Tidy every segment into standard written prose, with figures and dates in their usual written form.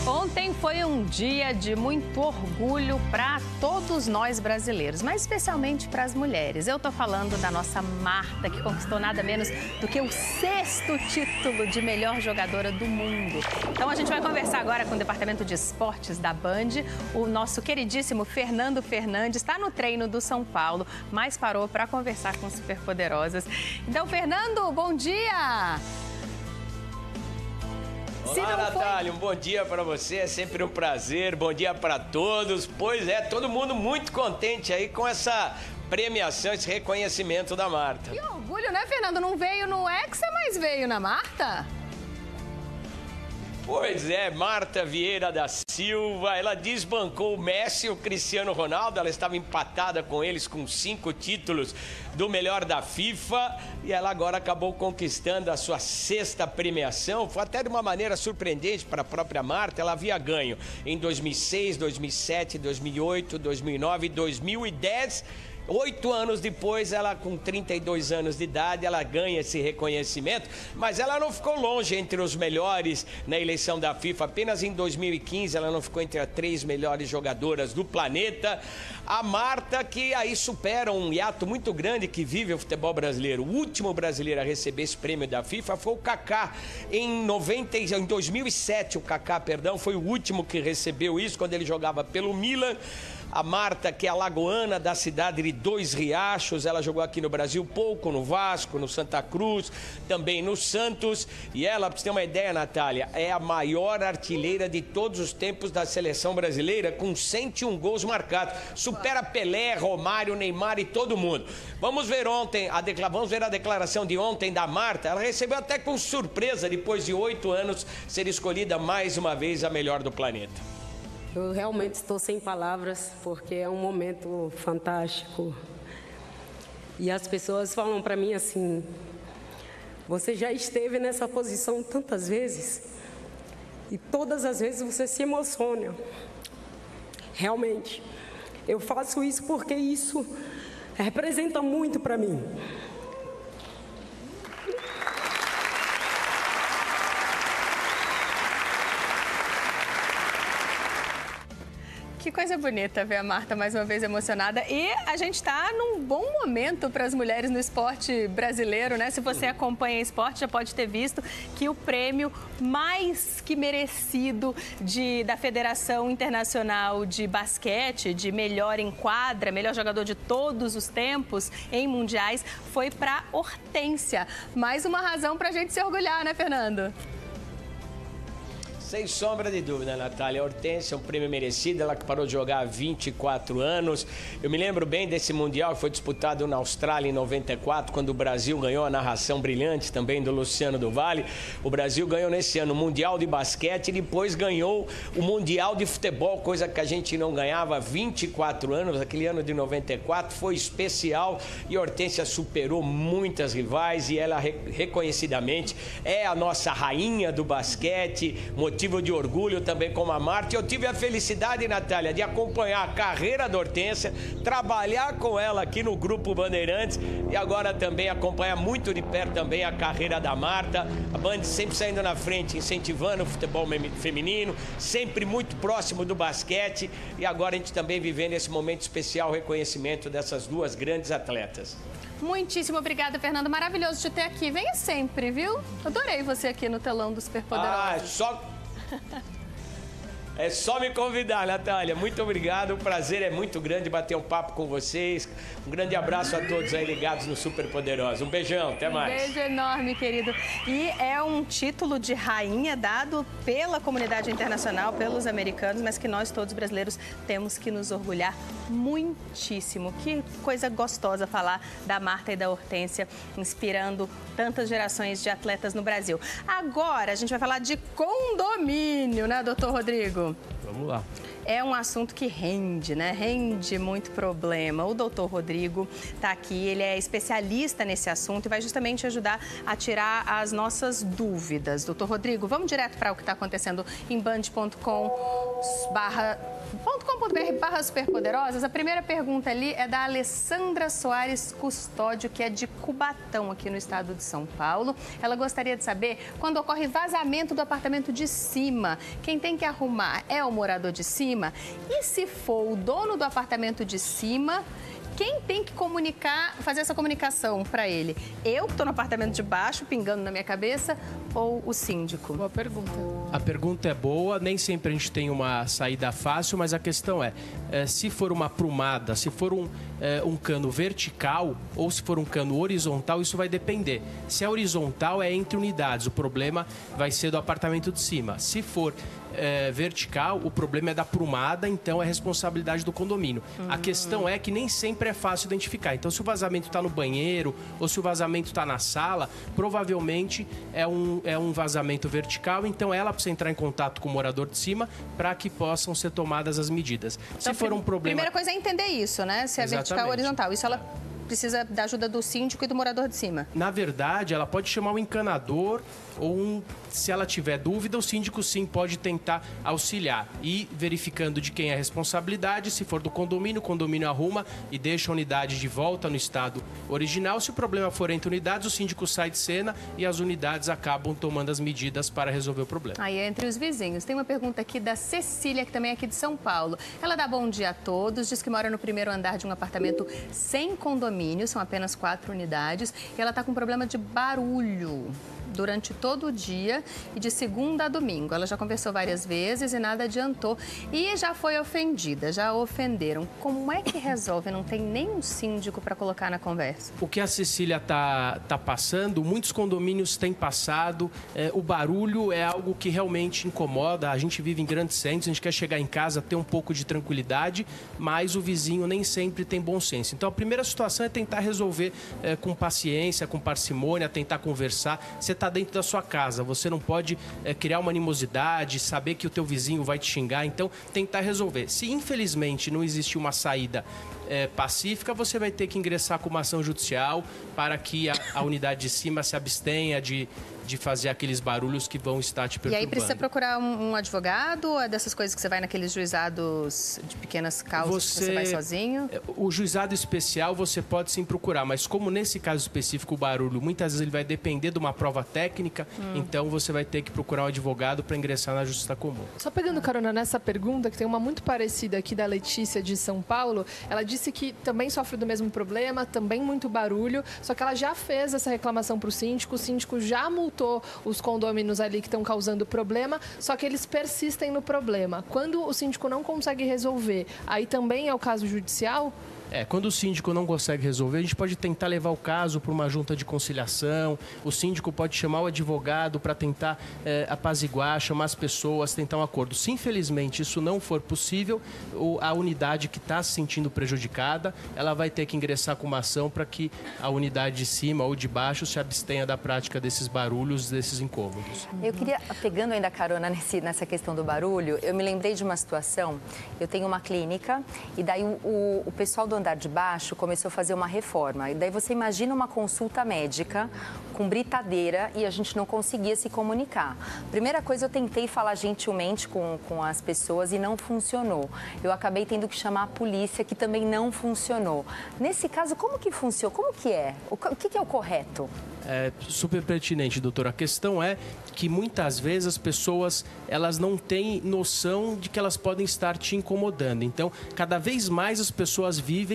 Ontem foi um dia de muito orgulho para todos nós brasileiros, mas especialmente para as mulheres. Eu tô falando da nossa Marta, que conquistou nada menos do que o 6º título de melhor jogadora do mundo. Então a gente vai conversar agora com o Departamento de Esportes da Band. O nosso queridíssimo Fernando Fernandes está no treino do São Paulo, mas parou para conversar com Superpoderosas. Então, Fernando, bom dia! Olá, Natália, um bom dia para você, é sempre um prazer, bom dia para todos. Pois é, todo mundo muito contente aí com essa premiação, esse reconhecimento da Marta. Que orgulho, né, Fernando? Não veio no Hexa, mas veio na Marta? Pois é, Marta Vieira da Silva, ela desbancou o Messi e o Cristiano Ronaldo, ela estava empatada com eles com 5 títulos do melhor da FIFA e ela agora acabou conquistando a sua 6ª premiação. Foi até de uma maneira surpreendente para a própria Marta, ela havia ganho em 2006, 2007, 2008, 2009 e 2010. 8 anos depois, ela com 32 anos de idade, ela ganha esse reconhecimento, mas ela não ficou longe entre os melhores na eleição da FIFA. Apenas em 2015 ela não ficou entre as 3 melhores jogadoras do planeta. A Marta, que aí supera um hiato muito grande que vive o futebol brasileiro. O último brasileiro a receber esse prêmio da FIFA foi o Kaká. Em 2007, o Kaká, foi o último que recebeu isso, quando ele jogava pelo Milan. A Marta, que é alagoana, da cidade de Dois Riachos, ela jogou aqui no Brasil pouco, no Vasco, no Santa Cruz, também no Santos. E ela, para você ter uma ideia, Natália, é a maior artilheira de todos os tempos da seleção brasileira, com 101 gols marcados. Supera Pelé, Romário, Neymar e todo mundo. Vamos ver a declaração de ontem da Marta. Ela recebeu até com surpresa, depois de 8 anos, ser escolhida mais uma vez a melhor do planeta. Eu realmente estou sem palavras, porque é um momento fantástico. E as pessoas falam para mim assim: você já esteve nessa posição tantas vezes, e todas as vezes você se emociona. Realmente, eu faço isso porque isso representa muito para mim. Que coisa bonita ver a Marta mais uma vez emocionada. E a gente está num bom momento para as mulheres no esporte brasileiro, né? Se você acompanha esporte, já pode ter visto que o prêmio mais que merecido da Federação Internacional de Basquete, de melhor em quadra, melhor jogador de todos os tempos em mundiais, foi para Hortência. Mais uma razão para a gente se orgulhar, né, Fernando? Sem sombra de dúvida, Natália. A Hortência é um prêmio merecido, ela que parou de jogar há 24 anos. Eu me lembro bem desse Mundial que foi disputado na Austrália em 94, quando o Brasil ganhou a narração brilhante também do Luciano do Vale. O Brasil ganhou nesse ano o Mundial de Basquete e depois ganhou o Mundial de Futebol, coisa que a gente não ganhava há 24 anos. Aquele ano de 94 foi especial e a Hortência superou muitas rivais e ela reconhecidamente é a nossa rainha do basquete, motivo de orgulho também como a Marta. Eu tive a felicidade, Natália, de acompanhar a carreira da Hortência, trabalhar com ela aqui no Grupo Bandeirantes e agora também acompanhar muito de perto também a carreira da Marta. A Band sempre saindo na frente, incentivando o futebol feminino, sempre muito próximo do basquete e agora a gente também vivendo esse momento especial, reconhecimento dessas duas grandes atletas. Muitíssimo obrigada, Fernando. Maravilhoso te ter aqui. Venha sempre, viu? Adorei você aqui no telão do Superpoderosos. É só me convidar, Natália. Muito obrigado. O prazer é muito grande bater um papo com vocês. Um grande abraço a todos aí ligados no Superpoderoso. Um beijão, até mais. Um beijo enorme, querido. E é um título de rainha dado pela comunidade internacional, pelos americanos, mas que nós todos brasileiros temos que nos orgulhar muitíssimo. Que coisa gostosa falar da Marta e da Hortência, inspirando tantas gerações de atletas no Brasil. Agora a gente vai falar de condomínio, né, doutor Rodrigo? Vamos lá. é um assunto que rende, né? Rende muito problema. O doutor Rodrigo está aqui, ele é especialista nesse assunto e vai justamente ajudar a tirar as nossas dúvidas. Doutor Rodrigo, vamos direto para o que está acontecendo em band.com.br/superpoderosas. A primeira pergunta ali é da Alessandra Soares Custódio, que é de Cubatão, aqui no estado de São Paulo. Ela gostaria de saber quando ocorre vazamento do apartamento de cima, quem tem que arrumar é o morador de cima? E se for o dono do apartamento de cima, quem tem que fazer essa comunicação para ele? Eu que estou no apartamento de baixo, pingando na minha cabeça, ou o síndico? Boa pergunta. A pergunta é boa, nem sempre a gente tem uma saída fácil, mas a questão é, se for uma prumada, se for um cano vertical ou se for um cano horizontal, isso vai depender. Se é horizontal, é entre unidades, o problema vai ser do apartamento de cima. Se for vertical, o problema é da prumada, então é responsabilidade do condomínio. A questão é que nem sempre é fácil identificar. Então, se o vazamento está no banheiro ou se o vazamento está na sala, provavelmente é um vazamento vertical, então ela precisa entrar em contato com o morador de cima para que possam ser tomadas as medidas. Então, se for um problema... Primeira coisa é entender isso, né? Se é vertical ou horizontal. Isso ela precisa da ajuda do síndico e do morador de cima. Na verdade, ela pode chamar um encanador ou se ela tiver dúvida, o síndico sim pode tentar auxiliar. E verificando de quem é a responsabilidade, se for do condomínio, o condomínio arruma e deixa a unidade de volta no estado original. Se o problema for entre unidades, o síndico sai de cena e as unidades acabam tomando as medidas para resolver o problema. Aí é entre os vizinhos. Tem uma pergunta aqui da Cecília, que também é aqui de São Paulo. Ela dá bom dia a todos, diz que mora no primeiro andar de um apartamento sem condomínio, são apenas 4 unidades, e ela está com problema de barulho durante todo o dia e de segunda a domingo. Ela já conversou várias vezes e nada adiantou e já foi ofendida, já ofenderam. Como é que resolve? Não tem nenhum síndico para colocar na conversa. O que a Cecília tá passando, muitos condomínios têm passado, o barulho é algo que realmente incomoda. A gente vive em grandes centros, a gente quer chegar em casa, ter um pouco de tranquilidade, mas o vizinho nem sempre tem bom senso. Então a primeira situação é tentar resolver com paciência, com parcimônia, tentar conversar. Você está dentro da sua casa, você não pode criar uma animosidade, saber que o teu vizinho vai te xingar, então tentar resolver. Se infelizmente não existe uma saída pacífica, você vai ter que ingressar com uma ação judicial para que a unidade de cima se abstenha de fazer aqueles barulhos que vão estar te perturbando. E aí precisa procurar um advogado ou é dessas coisas que você vai naqueles juizados de pequenas causas que você vai sozinho? O juizado especial você pode sim procurar, mas como nesse caso específico o barulho, muitas vezes ele vai depender de uma prova técnica, então você vai ter que procurar um advogado para ingressar na justiça comum. Só pegando carona nessa pergunta, que tem uma muito parecida aqui da Letícia de São Paulo, ela disse que também sofre do mesmo problema, também muito barulho, só que ela já fez essa reclamação para o síndico já multou os condôminos ali que estão causando problema, só que eles persistem no problema. Quando o síndico não consegue resolver, aí também é o caso judicial? Quando o síndico não consegue resolver, a gente pode tentar levar o caso para uma junta de conciliação, o síndico pode chamar o advogado para tentar apaziguar, chamar as pessoas, tentar um acordo. Se infelizmente isso não for possível, a unidade que está se sentindo prejudicada, ela vai ter que ingressar com uma ação para que a unidade de cima ou de baixo se abstenha da prática desses barulhos, desses incômodos. Eu queria, pegando ainda carona nessa questão do barulho, eu me lembrei de uma situação, eu tenho uma clínica e daí o pessoal do andar de baixo começou a fazer uma reforma. E daí você imagina uma consulta médica com britadeira e a gente não conseguia se comunicar. Primeira coisa, eu tentei falar gentilmente com as pessoas e não funcionou. Eu acabei tendo que chamar a polícia, que também não funcionou. Nesse caso, como que funciona? Como que é? O que é o correto? É super pertinente, doutora. A questão é que muitas vezes as pessoas elas não têm noção de que elas podem estar te incomodando. Então, cada vez mais as pessoas vivem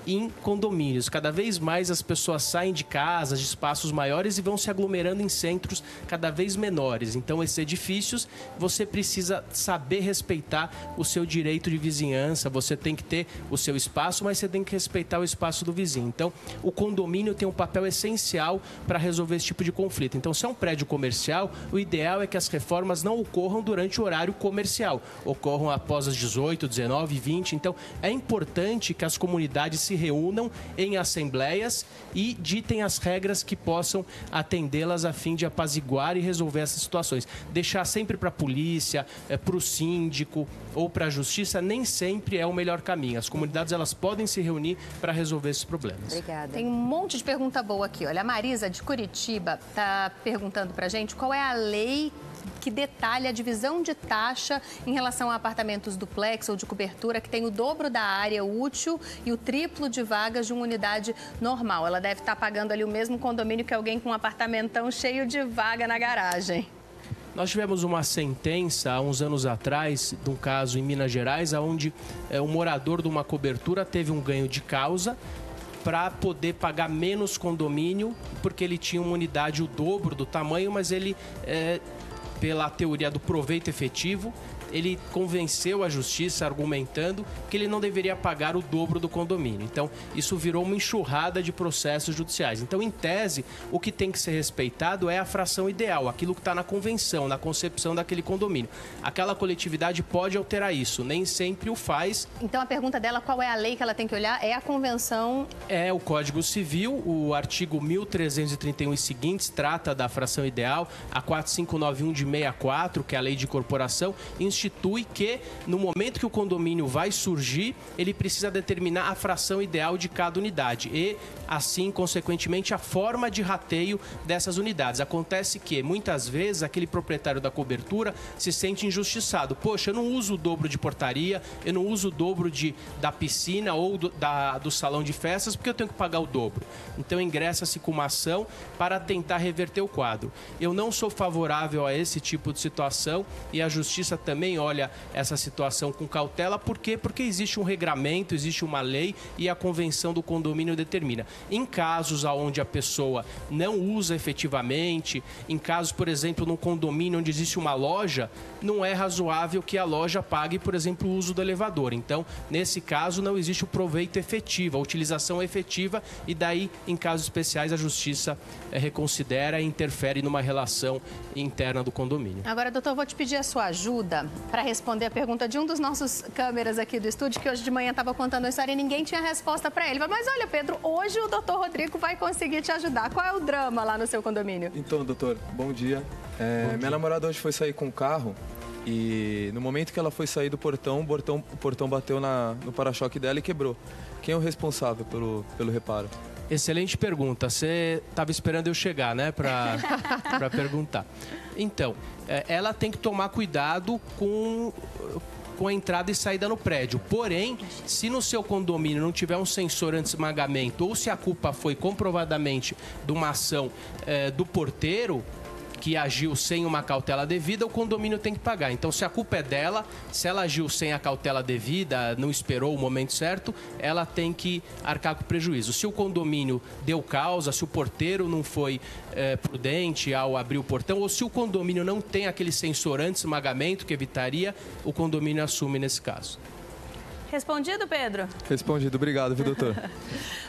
em condomínios, cada vez mais as pessoas saem de casas, de espaços maiores e vão se aglomerando em centros cada vez menores. Então, esses edifícios, você precisa saber respeitar o seu direito de vizinhança, você tem que ter o seu espaço, mas você tem que respeitar o espaço do vizinho. Então, o condomínio tem um papel essencial para resolver esse tipo de conflito. Então, se é um prédio comercial, o ideal é que as reformas não ocorram durante o horário comercial, ocorram após as 18, 19, 20. Então, é importante que as comunidades se reúnam em assembleias e ditem as regras que possam atendê-las a fim de apaziguar e resolver essas situações. Deixar sempre para a polícia, para o síndico ou para a justiça nem sempre é o melhor caminho. As comunidades elas podem se reunir para resolver esses problemas. Obrigada. Tem um monte de pergunta boa aqui. Olha, a Marisa de Curitiba está perguntando para a gente qual é a lei que detalha a divisão de taxa em relação a apartamentos duplex ou de cobertura que tem o dobro da área útil e o triplo de vagas de uma unidade normal. Ela deve estar pagando ali o mesmo condomínio que alguém com um apartamentão cheio de vaga na garagem. Nós tivemos uma sentença há uns anos atrás, de um caso em Minas Gerais, onde um morador de uma cobertura teve um ganho de causa para poder pagar menos condomínio, porque ele tinha uma unidade o dobro do tamanho, mas ele, pela teoria do proveito efetivo, ele convenceu a justiça argumentando que ele não deveria pagar o dobro do condomínio. Então, isso virou uma enxurrada de processos judiciais. Então, em tese, o que tem que ser respeitado é a fração ideal, aquilo que está na convenção, na concepção daquele condomínio. Aquela coletividade pode alterar isso, nem sempre o faz. Então, a pergunta dela, qual é a lei que ela tem que olhar? É a convenção... É o Código Civil, o artigo 1331 e seguintes, trata da fração ideal, a 4591 de 64, que é a lei de corporação, institui que, no momento que o condomínio vai surgir, ele precisa determinar a fração ideal de cada unidade e, assim, consequentemente, a forma de rateio dessas unidades. Acontece que, muitas vezes, aquele proprietário da cobertura se sente injustiçado. Poxa, eu não uso o dobro de portaria, eu não uso o dobro da piscina ou do salão de festas, porque eu tenho que pagar o dobro. Então, ingressa-se com uma ação para tentar reverter o quadro. Eu não sou favorável a esse tipo de situação e a justiça também olha essa situação com cautela. Por quê? Porque existe um regramento, existe uma lei e a convenção do condomínio determina. Em casos onde a pessoa não usa efetivamente, em casos, por exemplo, num condomínio onde existe uma loja, não é razoável que a loja pague, por exemplo, o uso do elevador. Então, nesse caso, não existe o proveito efetivo, a utilização efetiva e daí, em casos especiais, a justiça reconsidera e interfere numa relação interna do condomínio. Agora, doutor, eu vou te pedir a sua ajuda para responder a pergunta de um dos nossos câmeras aqui do estúdio, que hoje de manhã estava contando a história e ninguém tinha resposta para ele. Mas olha, Pedro, hoje o doutor Rodrigo vai conseguir te ajudar. Qual é o drama lá no seu condomínio? Então, doutor, bom dia. Minha namorada hoje foi sair com o carro e no momento que ela foi sair do portão, o portão bateu no para-choque dela e quebrou. Quem é o responsável pelo reparo? Excelente pergunta. Você estava esperando eu chegar, né, para perguntar. Então, ela tem que tomar cuidado com a entrada e saída no prédio. Porém, se no seu condomínio não tiver um sensor anti-esmagamento ou se a culpa foi comprovadamente de uma ação do porteiro, que agiu sem uma cautela devida, o condomínio tem que pagar. Então, se a culpa é dela, se ela agiu sem a cautela devida, não esperou o momento certo, ela tem que arcar com o prejuízo. Se o condomínio deu causa, se o porteiro não foi prudente ao abrir o portão, ou se o condomínio não tem aquele sensor anti-esmagamento que evitaria, o condomínio assume nesse caso. Respondido, Pedro? Respondido. Obrigado, viu, doutor?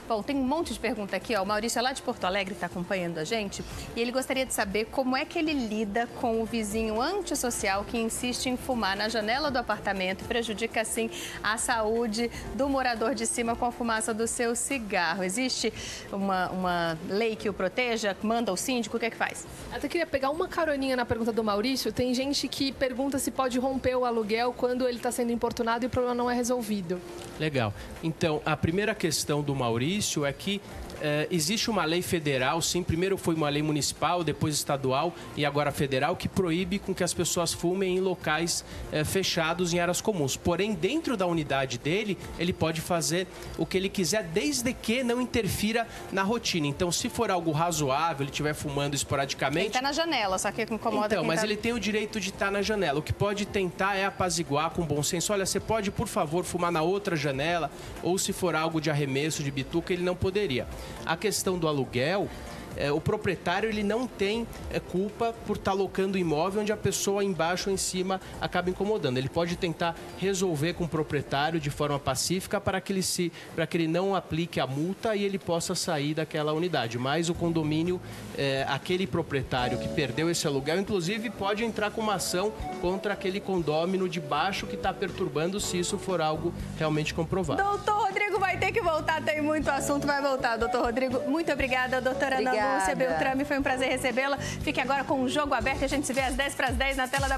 Bom, tem um monte de pergunta aqui, ó. O Maurício é lá de Porto Alegre, está acompanhando a gente. E ele gostaria de saber como é que ele lida com o vizinho antissocial que insiste em fumar na janela do apartamento e prejudica, assim, a saúde do morador de cima com a fumaça do seu cigarro. Existe uma lei que o proteja? Manda o síndico? O que é que faz? Até queria pegar uma caroninha na pergunta do Maurício. Tem gente que pergunta se pode romper o aluguel quando ele está sendo importunado e o problema não é resolvido. Legal. Então, a primeira questão do Maurício é que existe uma lei federal, sim, primeiro foi uma lei municipal, depois estadual e agora federal, que proíbe com que as pessoas fumem em locais fechados, em áreas comuns. Porém, dentro da unidade dele, ele pode fazer o que ele quiser, desde que não interfira na rotina. Então, se for algo razoável, ele estiver fumando esporadicamente... Ele está na janela, só que incomoda então, mas tá... ele tem o direito de estar na janela. O que pode tentar é apaziguar com bom senso. Olha, você pode, por favor, fumar na outra janela, ou se for algo de arremesso, de bituca, ele não poderia. A questão do aluguel, o proprietário ele não tem culpa por estar locando imóvel onde a pessoa embaixo ou em cima acaba incomodando. Ele pode tentar resolver com o proprietário de forma pacífica para que ele não aplique a multa e ele possa sair daquela unidade. Mas o condomínio, aquele proprietário que perdeu esse aluguel, inclusive pode entrar com uma ação contra aquele condômino de baixo que está perturbando, se isso for algo realmente comprovado. Doutor Rodrigo vai ter que voltar, tem muito assunto, vai voltar, doutor Rodrigo. Muito obrigada, doutora Ana Lúcia Beltrame, foi um prazer recebê-la. Fique agora com o Jogo Aberto, a gente se vê às 10 para as 10 na tela da